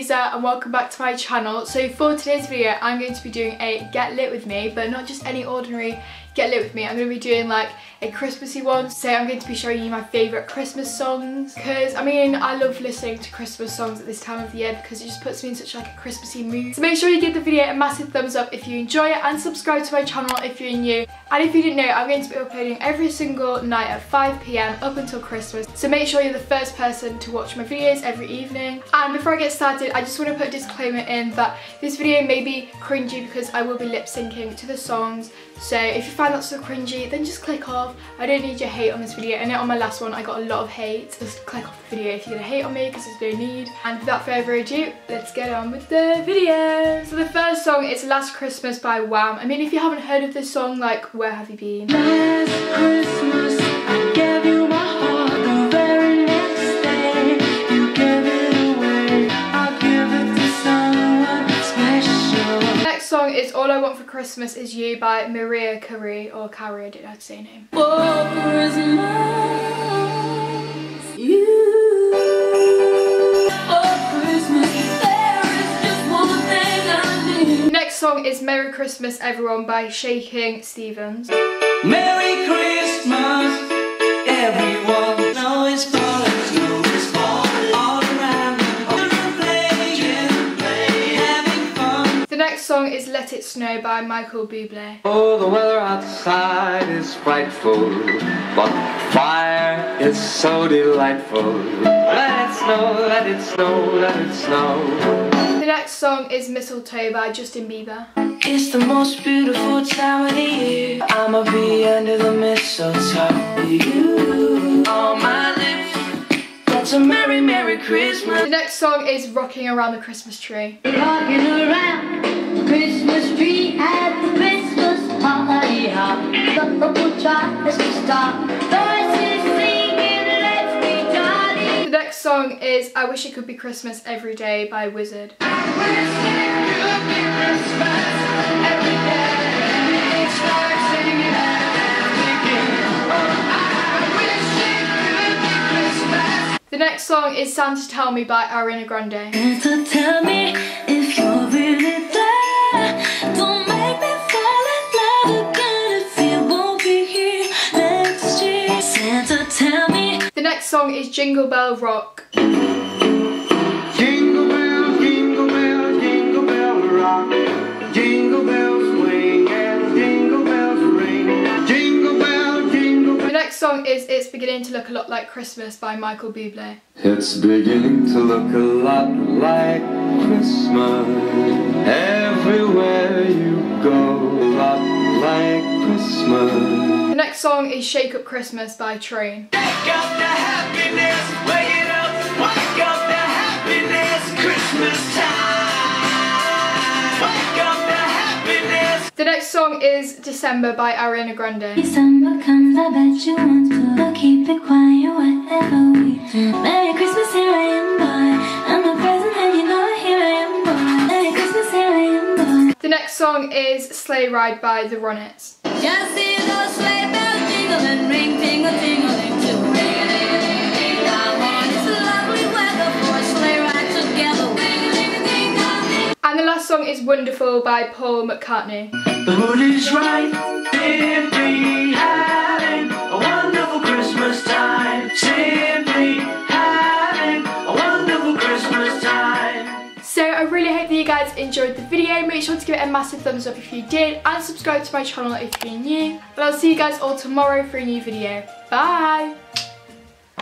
Louisa and welcome back to my channel. So for today's video I'm going to be doing a get lit with me, but not just any ordinary get lit with me. I'm going to be doing like a Christmassy one. So I'm going to be showing you my favourite Christmas songs, because I mean I love listening to Christmas songs at this time of the year because it just puts me in such like a Christmassy mood. So make sure you give the video a massive thumbs up if you enjoy it and subscribe to my channel if you're new. And if you didn't know, I'm going to be uploading every single night at 5 PM up until Christmas. So make sure you're the first person to watch my videos every evening. And before I get started, I just want to put a disclaimer in that this video may be cringy because I will be lip syncing to the songs. So if you find that so cringy, then just click off. I don't need your hate on this video. I know on my last one I got a lot of hate. Just click off the video if you're gonna hate on me, because there's no need. And without further ado, let's get on with the video. So the first song is Last Christmas by Wham. I mean, if you haven't heard of this song, like, where have you been? Last Christmas I gave you my heart. The very next day you gave it away. I'll give it to someone special. The next song is All I Want for Christmas Is You by Maria Carey, or Carey, I don't know how to say her name. For Christmas, you. For Christmas, there is just one thing I need. The next song is Merry Christmas Everyone by Shakin Stevens. Merry Christmas, everyone. Snow is falling, snow is falling all around. Children playing, having fun. The next song is Let It Snow by Michael Bublé. Oh, the weather outside is frightful, but fire is so delightful. Let it snow, let it snow, let it snow. The next song is Mistletoe by Justin Bieber. It's the most beautiful time of the year. I'ma be under the mistletoe. You on my lips. That's a merry, merry Christmas. The next song is Rocking Around the Christmas Tree. Rocking around the Christmas tree at the Christmas party hop. The child has to stop. Voices singing, let's be jolly. The next song is I Wish It Could Be Christmas Every Day by Wizard. The next song is Santa Tell Me by Ariana Grande. Santa, tell me if you're really there. Don't make me fall in love again if you won't be here next year. Santa, tell me. The next song is Jingle Bell Rock. Jingle bell, jingle bell rock. Jingle bells swing and jingle bells ring. Jingle bell, jingle bell. The next song is It's Beginning to Look a Lot Like Christmas by Michael Bublé. It's beginning to look a lot like Christmas. Everywhere you go, a lot like Christmas. The next song is Shake Up Christmas by Train. Wake up the happiness, wake it up, wake up the happiness, Christmas time. Wake up the happiness. The next song is December by Ariana Grande. December comes, I bet you want to. I'll keep it quiet, whatever we do. Merry Christmas, here I am, boy. I'm the present and you know here I am, boy. Merry Christmas, here I am, boy. The next song is Sleigh Ride by the Ronettes. Just see those sleigh bells jingling, ring, tingle, tingling, too. Ring-a-ling-a-ling-ding, come on, it's a lovely weather for a sleigh ride together. Ring-a-ling-a-ding, dong. And the last song is Wonderful by Paul McCartney. The mood is right, simply having a wonderful Christmas time. Simply having a wonderful Christmas time. So I really hope that you guys enjoyed the video. Make sure to give it a massive thumbs up if you did, and subscribe to my channel if you're new. But I'll see you guys all tomorrow for a new video. Bye!